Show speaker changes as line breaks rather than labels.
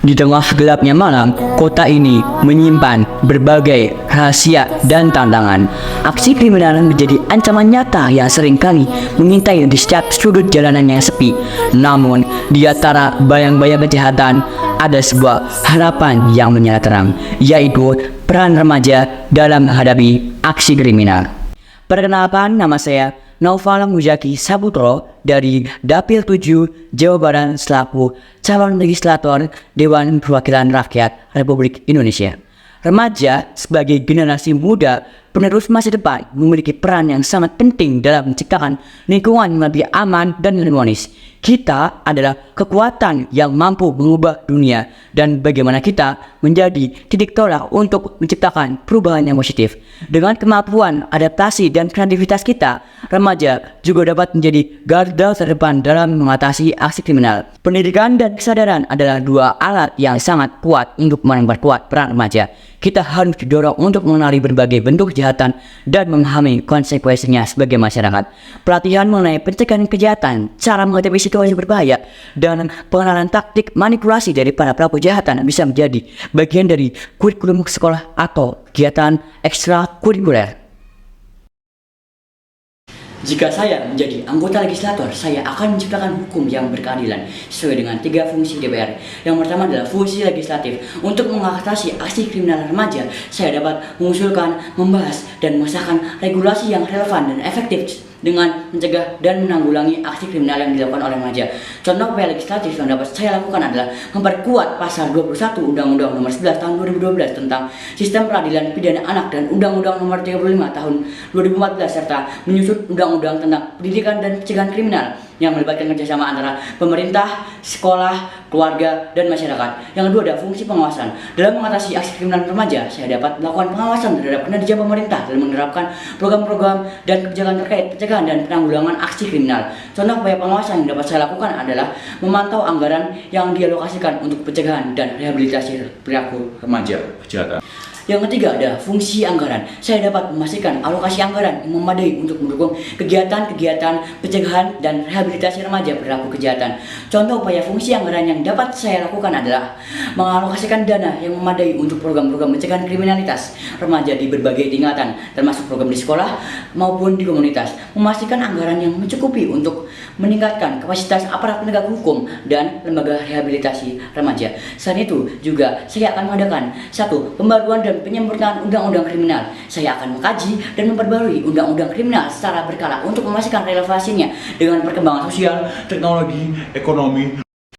Di tengah gelapnya malam, kota ini menyimpan berbagai rahasia dan tantangan. Aksi kriminal menjadi ancaman nyata yang seringkali mengintai di setiap sudut jalanan yang sepi. Namun, di antara bayang-bayang kejahatan, ada sebuah harapan yang menyala terang, yaitu peran remaja dalam menghadapi aksi kriminal. Perkenalkan, nama saya Naufal Muzaki Sabutro dari Dapil 7 Jawa Barat selaku calon legislator Dewan Perwakilan Rakyat Republik Indonesia. Remaja sebagai generasi muda penerus masa depan memiliki peran yang sangat penting dalam menciptakan lingkungan yang lebih aman dan harmonis. Kita adalah kekuatan yang mampu mengubah dunia, dan bagaimana kita menjadi titik tolak untuk menciptakan perubahan yang positif. Dengan kemampuan adaptasi dan kreativitas kita, remaja juga dapat menjadi garda terdepan dalam mengatasi aksi kriminal. Pendidikan dan kesadaran adalah dua alat yang sangat kuat untuk memperkuat peran remaja. Kita harus didorong untuk mengenali berbagai bentuk kejahatan dan memahami konsekuensinya sebagai masyarakat. Pelatihan mengenai pencegahan kejahatan, cara menghadapi situasi berbahaya, dan pengenalan taktik manipulasi dari para pelaku kejahatan bisa menjadi bagian dari kurikulum sekolah atau kegiatan ekstrakurikuler. Jika saya menjadi anggota legislator, saya akan menciptakan hukum yang berkeadilan sesuai dengan 3 fungsi DPR. Yang pertama adalah fungsi legislatif. Untuk mengatasi aksi kriminal remaja, saya dapat mengusulkan, membahas, dan mengesahkan regulasi yang relevan dan efektif dengan mencegah dan menanggulangi aksi kriminal yang dilakukan oleh remaja. Contoh upaya legislatif yang dapat saya lakukan adalah memperkuat pasal 21 Undang-Undang Nomor 11 Tahun 2012 tentang Sistem Peradilan Pidana Anak dan Undang-Undang Nomor 35 Tahun 2014 serta menyusun Undang-Undang tentang Pendidikan dan Pencegahan Kriminal yang melibatkan kerjasama antara pemerintah, sekolah, keluarga, dan masyarakat. Yang kedua ada fungsi pengawasan. Dalam mengatasi aksi kriminal remaja, saya dapat melakukan pengawasan terhadap kinerja pemerintah dalam menerapkan program-program dan kebijakan terkait pencegahan dan penanggulangan aksi kriminal. Contoh upaya pengawasan yang dapat saya lakukan adalah memantau anggaran yang dialokasikan untuk pencegahan dan rehabilitasi perilaku remaja kejahatan. Yang ketiga ada fungsi anggaran. Saya dapat memastikan alokasi anggaran yang memadai untuk mendukung kegiatan-kegiatan pencegahan dan rehabilitasi remaja perilaku kejahatan. Contoh upaya fungsi anggaran yang dapat saya lakukan adalah mengalokasikan dana yang memadai untuk program-program pencegahan kriminalitas remaja di berbagai tingkatan, termasuk program di sekolah maupun di komunitas. Memastikan anggaran yang mencukupi untuk meningkatkan kapasitas aparat penegak hukum dan lembaga rehabilitasi remaja. Selain itu juga saya akan mengadakan 1. Pembaruan dan penyempurnaan undang-undang kriminal. Saya akan mengkaji dan memperbarui undang-undang kriminal secara berkala untuk memastikan relevansinya dengan perkembangan sosial, teknologi, ekonomi,